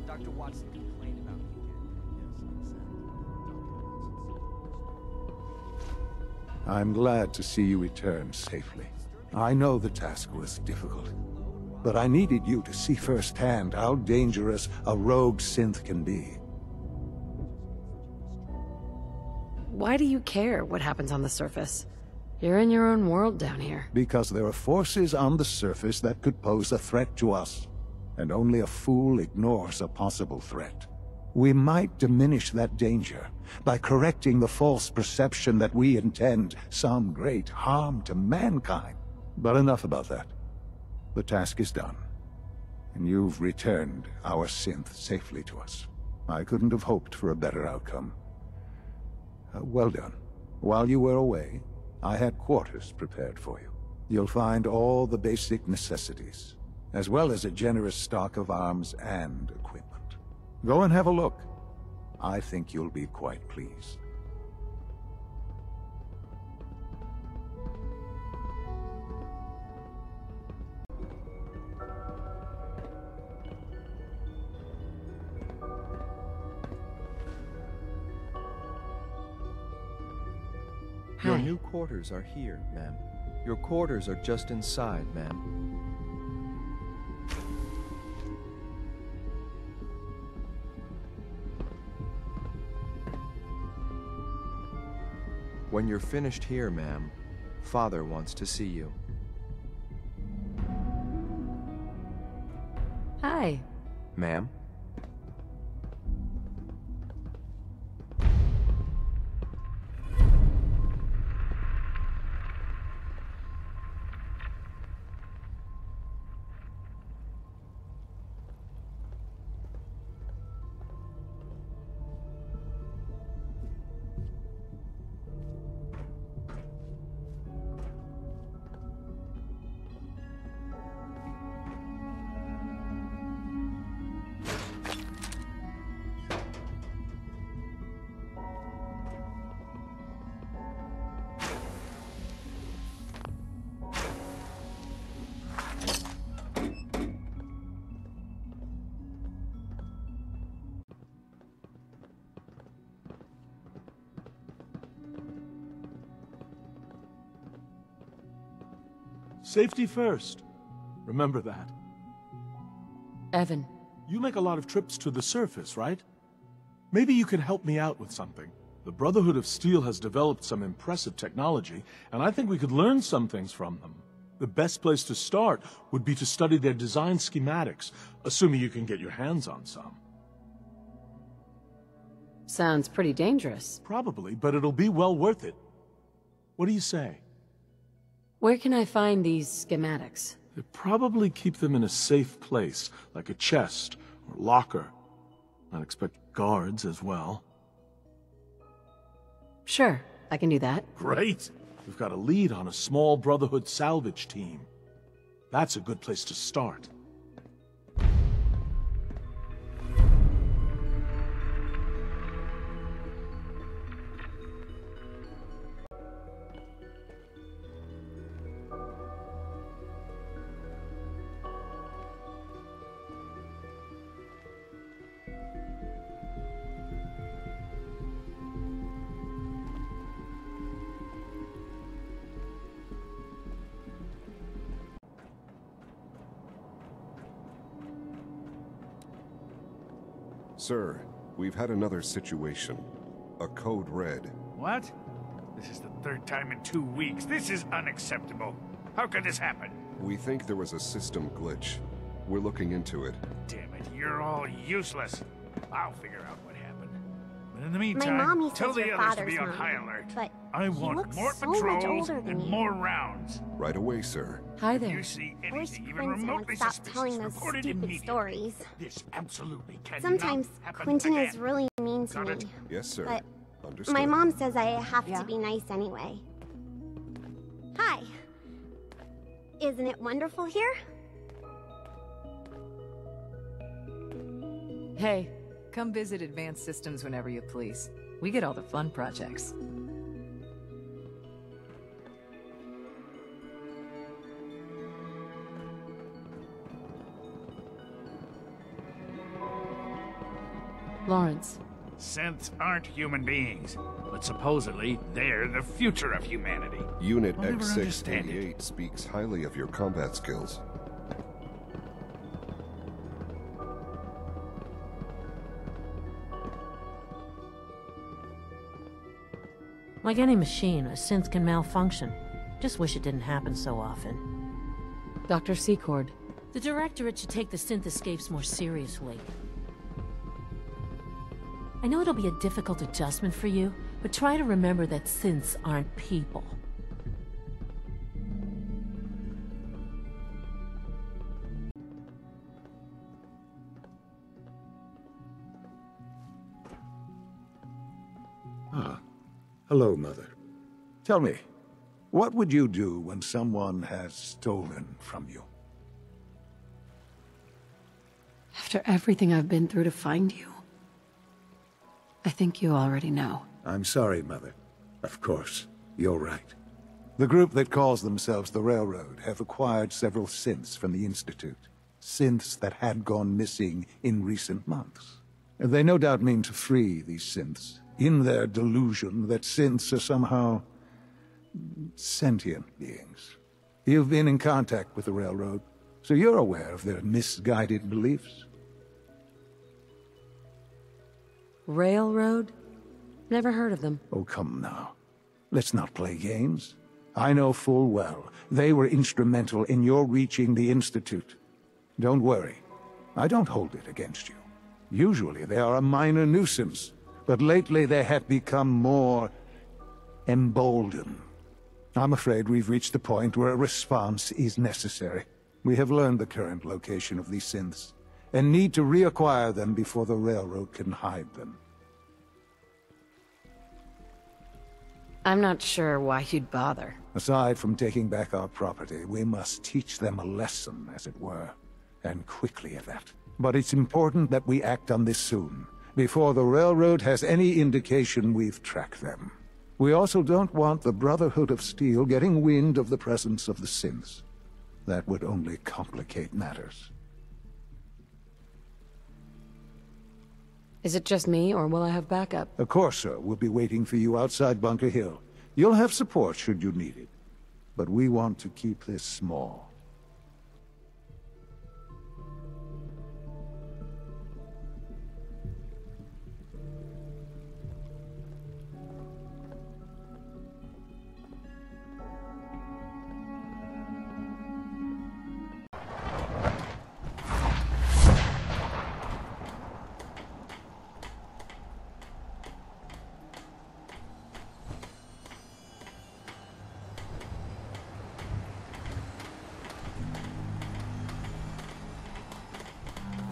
Dr. Watson complained about me again. I'm glad to see you return safely. I know the task was difficult, but I needed you to see firsthand how dangerous a rogue synth can be. Why do you care what happens on the surface? You're in your own world down here. Because there are forces on the surface that could pose a threat to us, and only a fool ignores a possible threat. We might diminish that danger by correcting the false perception that we intend some great harm to mankind. But enough about that. The task is done, and you've returned our synth safely to us. I couldn't have hoped for a better outcome. Well done. While you were away, I had quarters prepared for you. You'll find all the basic necessities, as well as a generous stock of arms and equipment. Go and have a look. I think you'll be quite pleased. Your new quarters are here, ma'am. Your quarters are just inside, ma'am. When you're finished here, ma'am, Father wants to see you. Hi. Ma'am? Safety first. Remember that. Evan. You make a lot of trips to the surface, right? Maybe you can help me out with something. The Brotherhood of Steel has developed some impressive technology, and I think we could learn some things from them. The best place to start would be to study their design schematics, assuming you can get your hands on some. Sounds pretty dangerous. Probably, but it'll be well worth it. What do you say? Where can I find these schematics? They probably keep them in a safe place, like a chest or locker. I'd expect guards as well. Sure, I can do that. Great! We've got a lead on a small Brotherhood salvage team. That's a good place to start. Sir, we've had another situation. A code red. What? This is the third time in 2 weeks. This is unacceptable. How could this happen? We think there was a system glitch. We're looking into it. Damn it, you're all useless. I'll figure out what happened. But in the My meantime, mommy tell says the your others to father's be on mine, high alert. but I he want looks more so much patrols older than and you. more rounds. Right away, sir. Hi If there. you see I wish anything even Quentin would remotely stop suspicious, telling those report it stupid immediately. stories. This absolutely cannot Sometimes happen Quentin again. is really mean to Got me. it? Yes, sir. But Understood. my mom says I have Yeah? to be nice anyway. Hi. Isn't it wonderful here? Hey, come visit Advanced Systems whenever you please. We get all the fun projects. Lawrence. Synths aren't human beings, but supposedly they're the future of humanity. Unit I'll never understand X688 speaks highly of your combat skills. Like any machine, a synth can malfunction. Just wish it didn't happen so often. Dr. Secord. The Directorate should take the synth escapes more seriously. I know it'll be a difficult adjustment for you, but try to remember that synths aren't people. Hello, Mother. Tell me, what would you do when someone has stolen from you? After everything I've been through to find you, I think you already know. I'm sorry, Mother. Of course, you're right. The group that calls themselves the Railroad have acquired several synths from the Institute. Synths that had gone missing in recent months. They no doubt mean to free these synths, in their delusion that synths are somehow sentient beings. You've been in contact with the Railroad, so you're aware of their misguided beliefs. Railroad? Never heard of them. Oh, come now. Let's not play games. I know full well they were instrumental in your reaching the Institute. Don't worry. I don't hold it against you. Usually they are a minor nuisance, but lately they have become more emboldened. I'm afraid we've reached the point where a response is necessary. We have learned the current location of these synths, and need to reacquire them before the Railroad can hide them. I'm not sure why you'd bother. Aside from taking back our property, we must teach them a lesson, as it were, and quickly at that. But it's important that we act on this soon, before the Railroad has any indication we've tracked them. We also don't want the Brotherhood of Steel getting wind of the presence of the synths. That would only complicate matters. Is it just me, or will I have backup? Of course, sir. We'll be waiting for you outside Bunker Hill. You'll have support should you need it. But we want to keep this small.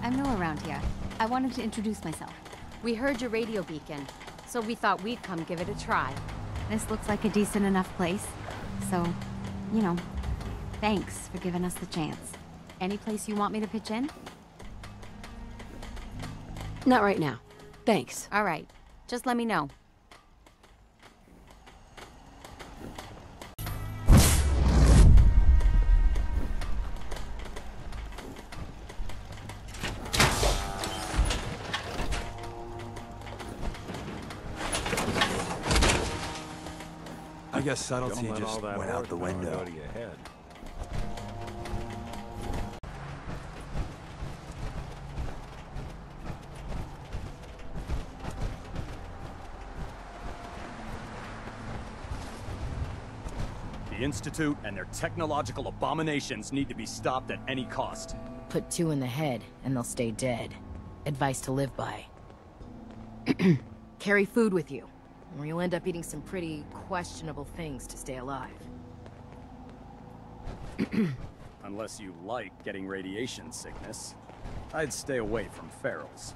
I'm new around here. I wanted to introduce myself. We heard your radio beacon, so we thought we'd come give it a try. This looks like a decent enough place. So, you know, thanks for giving us the chance. Any place you want me to pitch in? Not right now. Thanks. All right. Just let me know. I guess subtlety just went out the window. The Institute and their technological abominations need to be stopped at any cost. Put two in the head, and they'll stay dead. Advice to live by. Carry food with you, or you'll end up eating some pretty questionable things to stay alive. Unless you like getting radiation sickness, I'd stay away from ferals.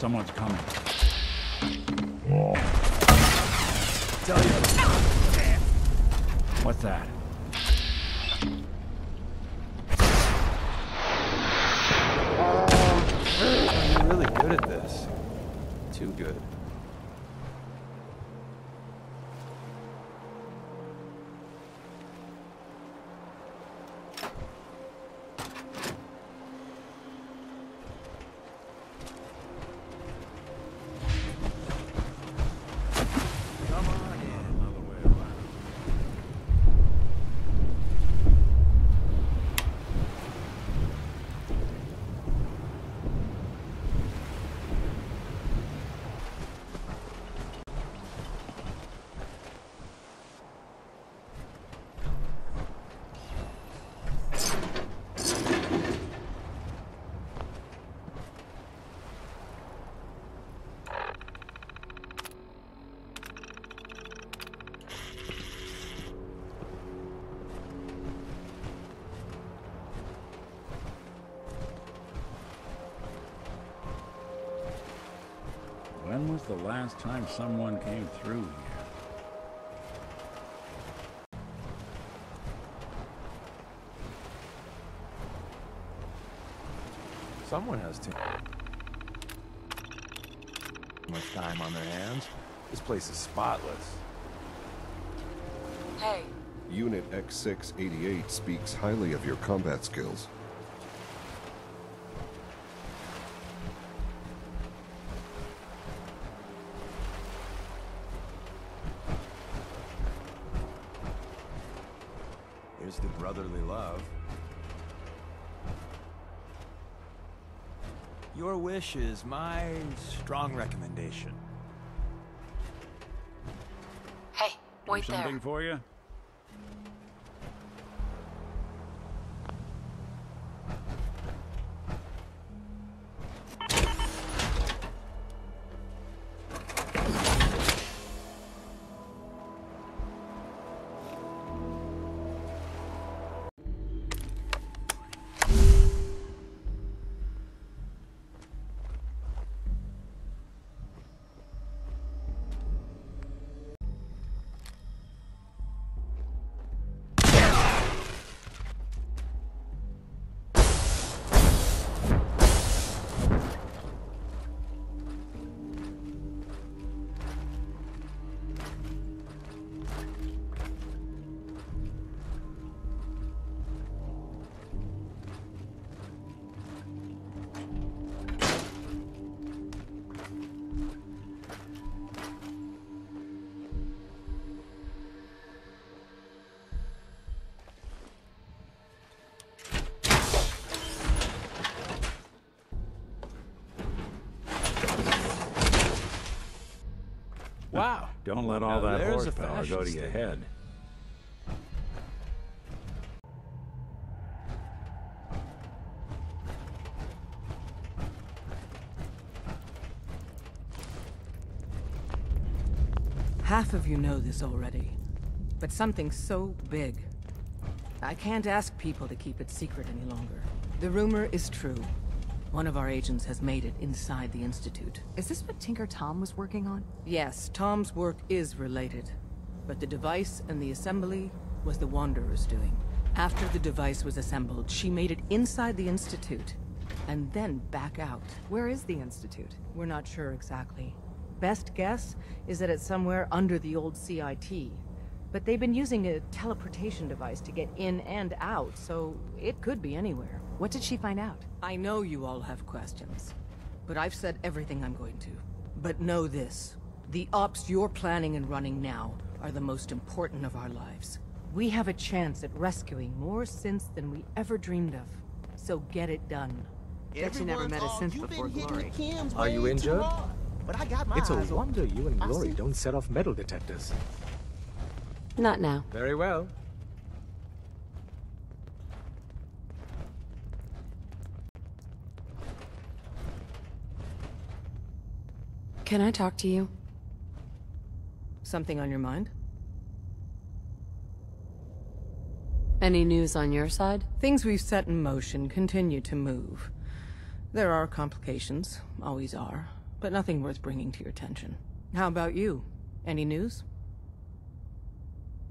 Someone's coming. Tell you. What's that? Oh, you're really good at this. Too good. When was the last time someone came through here? Someone has too much time on their hands. This place is spotless. Hey. Unit X688 speaks highly of your combat skills. Here's the brotherly love. Your wish is my strong recommendation. Hey, wait there. Something for you? Wow. Don't let all Now that there's a horsepower fashion go to your statement. head. Half of you know this already, but something so big. I can't ask people to keep it secret any longer. The rumor is true. One of our agents has made it inside the Institute. Is this what Tinker Tom was working on? Yes, Tom's work is related, but the device and the assembly was the Wanderer's doing. After the device was assembled, she made it inside the Institute, and then back out. Where is the Institute? We're not sure exactly. Best guess is that it's somewhere under the old CIT. But they've been using a teleportation device to get in and out, so it could be anywhere. What did she find out? I know you all have questions, but I've said everything I'm going to. But know this, the ops you're planning and running now are the most important of our lives. We have a chance at rescuing more synths than we ever dreamed of. So get it done. Bet you never met a synth before Glory. Are you injured? It's a wonder you and Glory don't set off metal detectors. Not now. Very well. Can I talk to you? Something on your mind? Any news on your side? Things we've set in motion continue to move. There are complications, always are. but nothing worth bringing to your attention. How about you? Any news?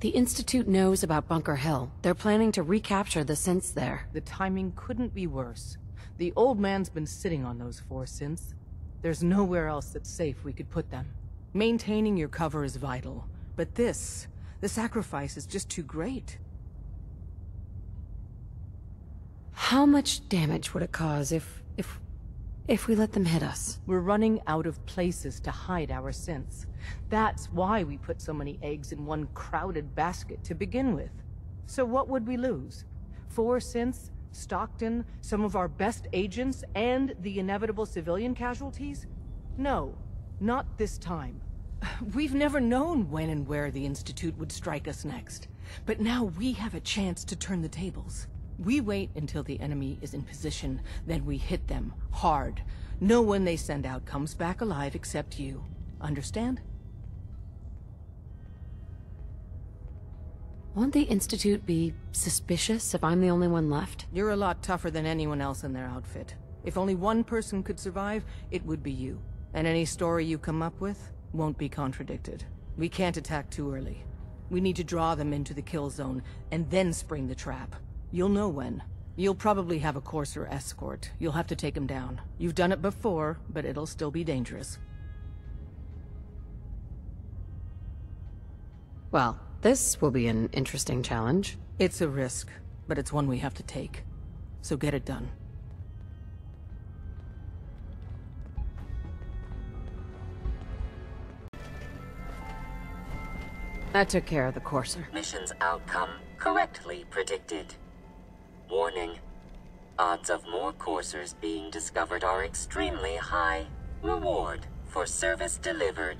The Institute knows about Bunker Hill. They're planning to recapture the synths there. The timing couldn't be worse. The old man's been sitting on those 4 synths. There's nowhere else that's safe we could put them. Maintaining your cover is vital, but the sacrifice is just too great. How much damage would it cause if we let them hit us? We're running out of places to hide our synths. That's why we put so many eggs in one crowded basket to begin with. So what would we lose? 4 synths, Stockton, some of our best agents, and the inevitable civilian casualties? No, not this time. We've never known when and where the Institute would strike us next. But now we have a chance to turn the tables. We wait until the enemy is in position, then we hit them hard. No one they send out comes back alive except you. Understand? Won't the Institute be suspicious if I'm the only one left? You're a lot tougher than anyone else in their outfit. If only one person could survive, it would be you. And any story you come up with won't be contradicted. We can't attack too early. We need to draw them into the kill zone, and then spring the trap. You'll know when. You'll probably have a Courser escort. You'll have to take him down. You've done it before, but it'll still be dangerous. Well, this will be an interesting challenge. It's a risk, but it's one we have to take. So get it done. That took care of the Courser. Mission's outcome correctly predicted. Warning. Odds of more coursers being discovered are extremely high. Reward for service delivered.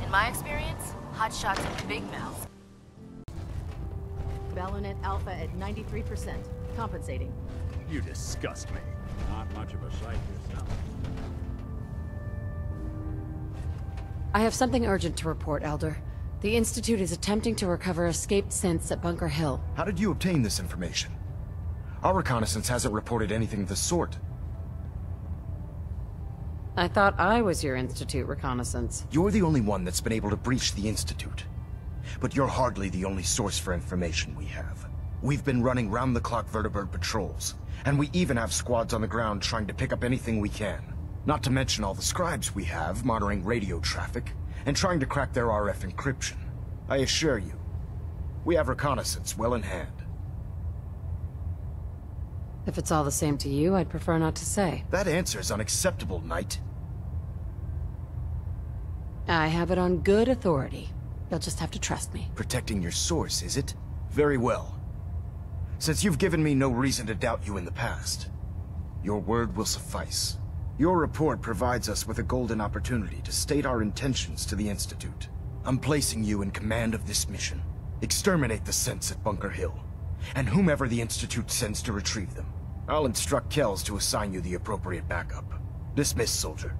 In my experience, hotshots have big mouths. Balonet Alpha at 93%. Compensating. You disgust me. Not much of a sight yourself. I have something urgent to report, Elder. The Institute is attempting to recover escaped synths at Bunker Hill. How did you obtain this information? Our reconnaissance hasn't reported anything of the sort. I thought I was your Institute reconnaissance. You're the only one that's been able to breach the Institute. But you're hardly the only source for information we have. We've been running round-the-clock vertibird patrols, and we even have squads on the ground trying to pick up anything we can. Not to mention all the scribes we have monitoring radio traffic and trying to crack their RF encryption. I assure you, we have reconnaissance well in hand. If it's all the same to you, I'd prefer not to say. That answer's unacceptable, Knight. I have it on good authority. You'll just have to trust me. Protecting your source, is it? Very well. Since you've given me no reason to doubt you in the past, your word will suffice. Your report provides us with a golden opportunity to state our intentions to the Institute. I'm placing you in command of this mission. Exterminate the synths at Bunker Hill, and whomever the Institute sends to retrieve them. I'll instruct Kells to assign you the appropriate backup. Dismissed, soldier.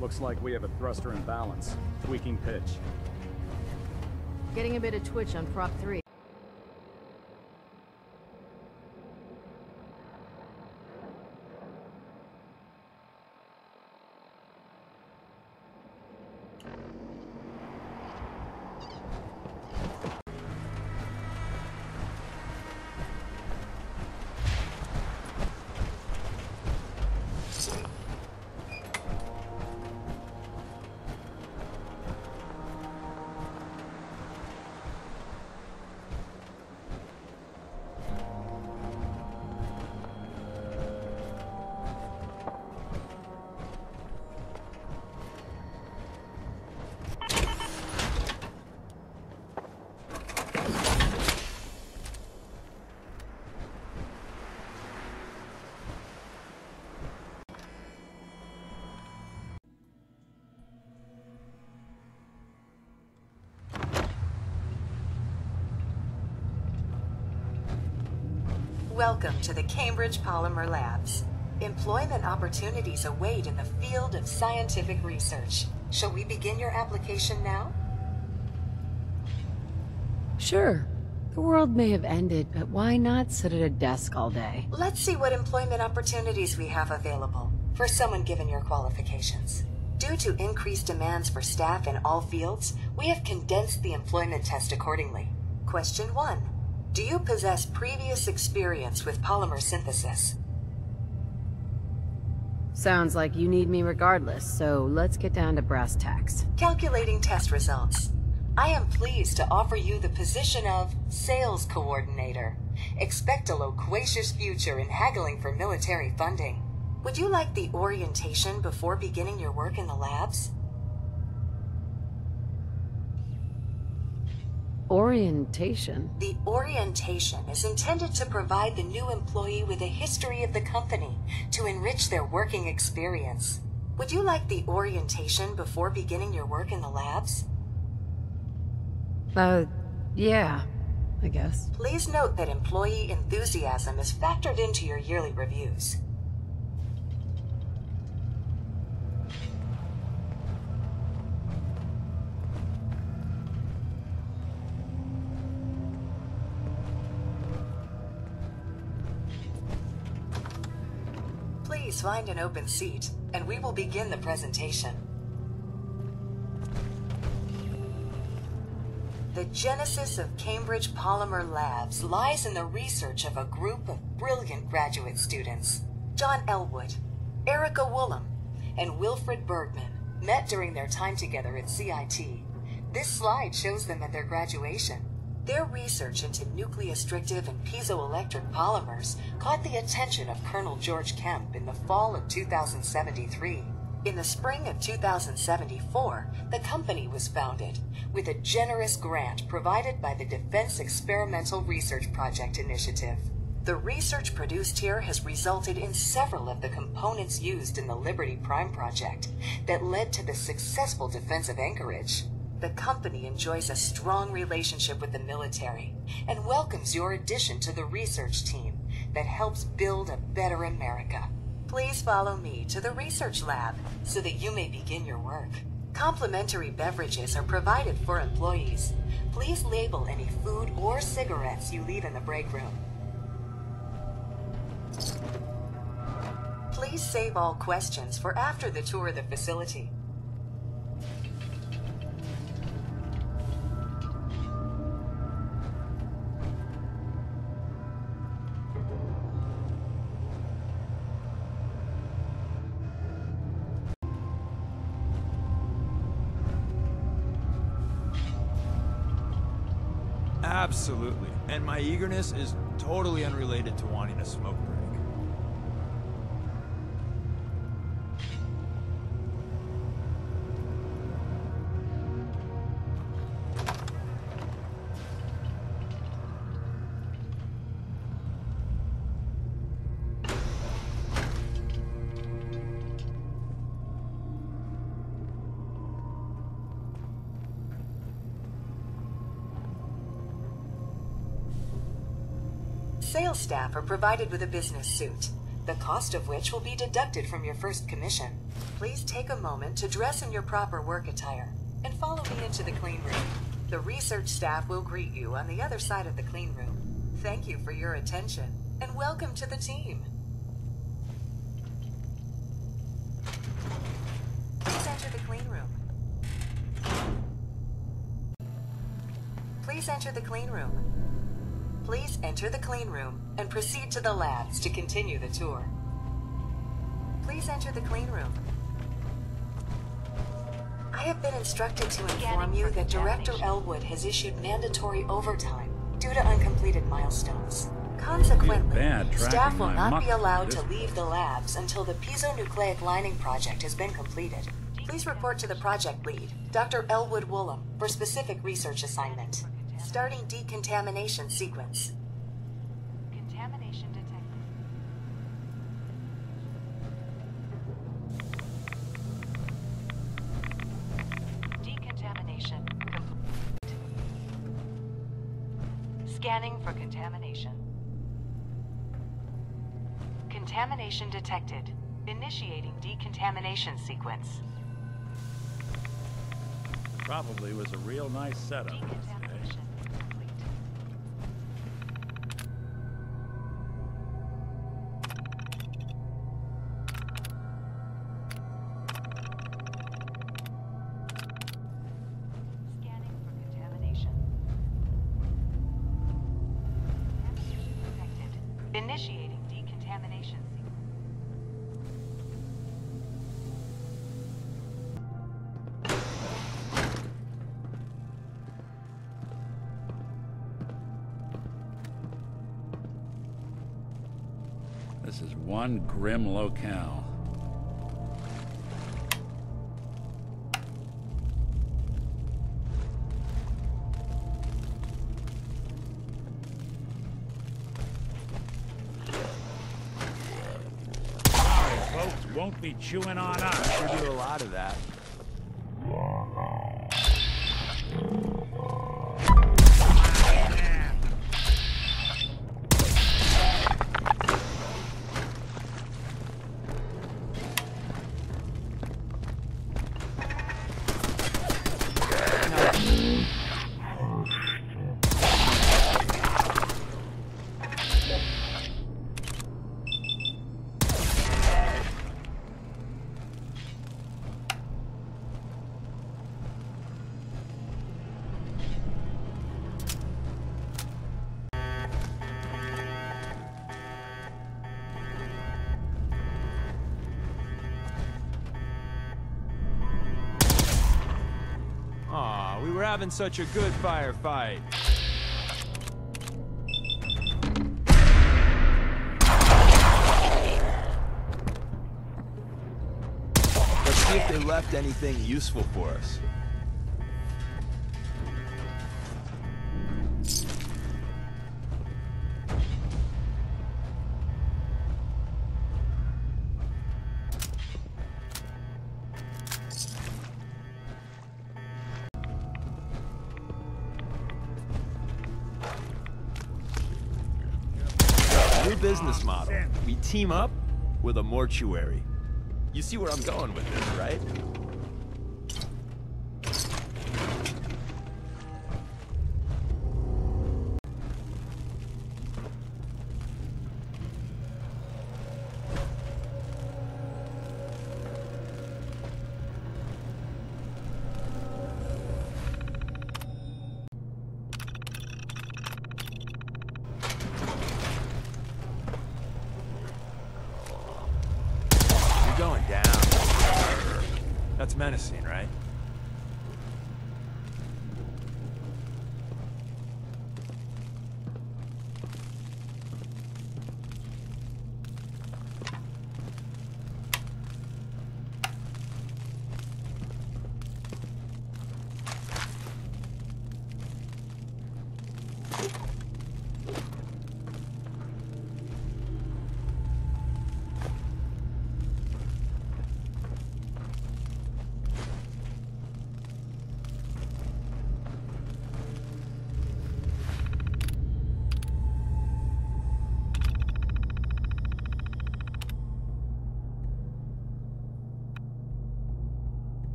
Looks like we have a thruster imbalance. Tweaking pitch. Getting a bit of twitch on prop 3. Welcome to the Cambridge Polymer Labs. Employment opportunities await in the field of scientific research. Shall we begin your application now? Sure. The world may have ended, but why not sit at a desk all day? Let's see what employment opportunities we have available for someone given your qualifications. Due to increased demands for staff in all fields, we have condensed the employment test accordingly. Question 1. Do you possess previous experience with polymer synthesis? Sounds like you need me regardless, so let's get down to brass tacks. Calculating test results. I am pleased to offer you the position of Sales Coordinator. Expect a loquacious future in haggling for military funding. Would you like the orientation before beginning your work in the labs? Orientation? The orientation is intended to provide the new employee with a history of the company to enrich their working experience. Would you like the orientation before beginning your work in the labs? Yeah, I guess. Please note that employee enthusiasm is factored into your yearly reviews. Please find an open seat, and we will begin the presentation. The genesis of Cambridge Polymer Labs lies in the research of a group of brilliant graduate students. John Elwood, Erica Woolham, and Wilfred Bergman met during their time together at CIT. This slide shows them at their graduation. Their research into nucleostrictive and piezoelectric polymers caught the attention of Colonel George Kemp in the fall of 2073. In the spring of 2074, the company was founded, with a generous grant provided by the Defense Experimental Research Project Initiative. The research produced here has resulted in several of the components used in the Liberty Prime project that led to the successful defense of Anchorage. The company enjoys a strong relationship with the military and welcomes your addition to the research team that helps build a better America. Please follow me to the research lab so that you may begin your work. Complimentary beverages are provided for employees. Please label any food or cigarettes you leave in the break room. Please save all questions for after the tour of the facility. Absolutely. And my eagerness is totally unrelated to wanting a smoke break. Sales staff are provided with a business suit, the cost of which will be deducted from your first commission. Please take a moment to dress in your proper work attire and follow me into the clean room. The research staff will greet you on the other side of the clean room. Thank you for your attention and welcome to the team. Please enter the clean room. Please enter the clean room. Please enter the clean room and proceed to the labs to continue the tour. Please enter the clean room. I have been instructed to inform you that Director Elwood has issued mandatory overtime due to uncompleted milestones. Consequently, staff will not be allowed to leave the labs until the piezonucleic lining project has been completed. Please report to the project lead, Dr. Elwood Woolham, for specific research assignment. Starting decontamination sequence. Contamination detected. Decontamination complete. Scanning for contamination. Contamination detected. Initiating decontamination sequence. Probably was a real nice setup. Decontamination complete. Scanning for contamination. Contamination detected. Initiating decontamination sequence. This is one grim locale. Sorry, folks, won't be chewing on us. We do a lot of that. Aw, we were having such a good firefight. Let's see if they left anything useful for us. New business model. We team up with a mortuary. You see where I'm going with this, right? Going down. That's menacing, right?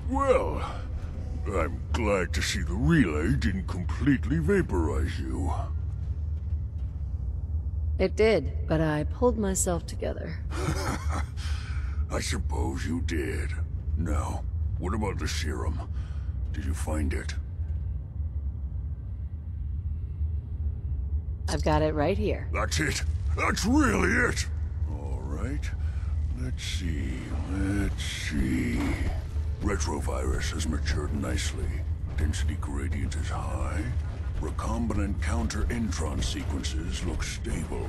Well, I'm glad to see the relay didn't completely vaporize you. It did, but I pulled myself together. I suppose you did. Now, what about the serum? Did you find it? I've got it right here. That's it. That's really it. All right. Let's see. Retrovirus has matured nicely. Density gradient is high. Recombinant counter-intron sequences look stable.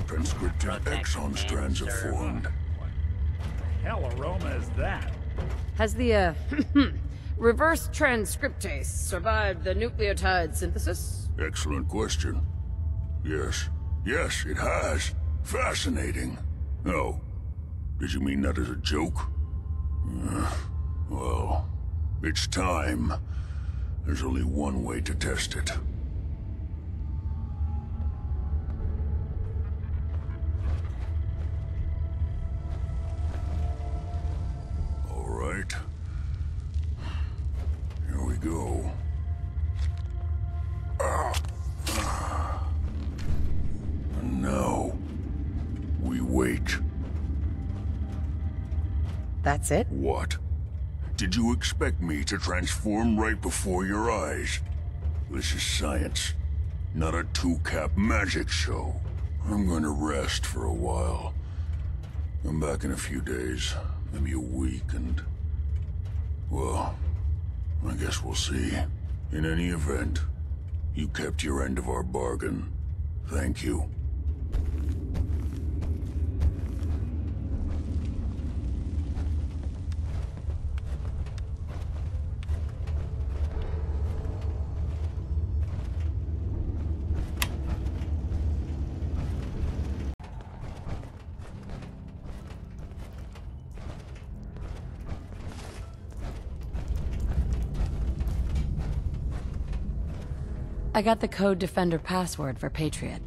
Transcripted exon strands have formed. Hell aroma is that? Has the, reverse transcriptase survived the nucleotide synthesis? Excellent question. Yes. Yes, it has. Fascinating. Oh, did you mean that as a joke? Well, it's time. There's only one way to test it. All right. Here we go. And now, we wait. That's it? What? Did you expect me to transform right before your eyes? This is science, not a two-cap magic show. I'm gonna rest for a while. I'm back in a few days, maybe a week, and... well, I guess we'll see. In any event, you kept your end of our bargain. Thank you. I got the Code Defender password for Patriot.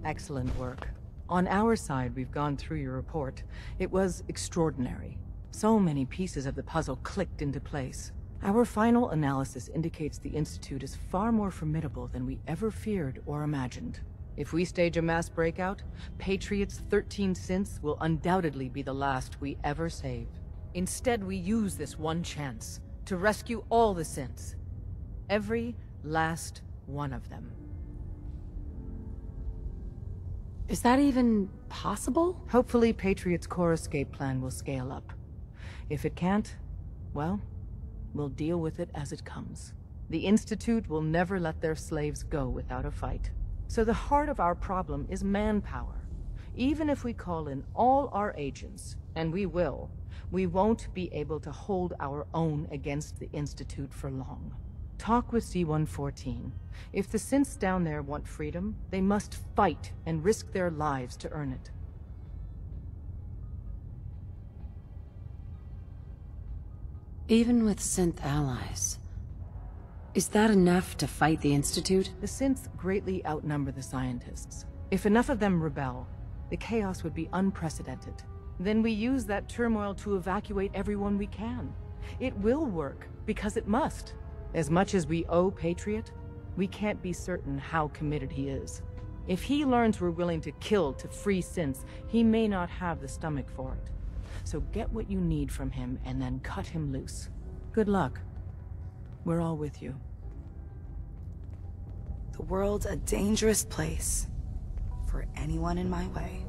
Excellent work. On our side, we've gone through your report. It was extraordinary. So many pieces of the puzzle clicked into place. Our final analysis indicates the Institute is far more formidable than we ever feared or imagined. If we stage a mass breakout, Patriot's 13 synths will undoubtedly be the last we ever save. Instead, we use this one chance to rescue all the synths. Every last one of them. Is that even possible? Hopefully, Patriot's core escape plan will scale up. If it can't, well, we'll deal with it as it comes. The Institute will never let their slaves go without a fight. So the heart of our problem is manpower. Even if we call in all our agents, and we will, we won't be able to hold our own against the Institute for long. Talk with C-114. If the synths down there want freedom, they must fight and risk their lives to earn it. Even with synth allies, is that enough to fight the Institute? The synths greatly outnumber the scientists. If enough of them rebel, the chaos would be unprecedented. Then we use that turmoil to evacuate everyone we can. It will work, because it must. As much as we owe Patriot, we can't be certain how committed he is. If he learns we're willing to kill to free synths, he may not have the stomach for it. So get what you need from him and then cut him loose. Good luck. We're all with you. The world's a dangerous place for anyone in my way.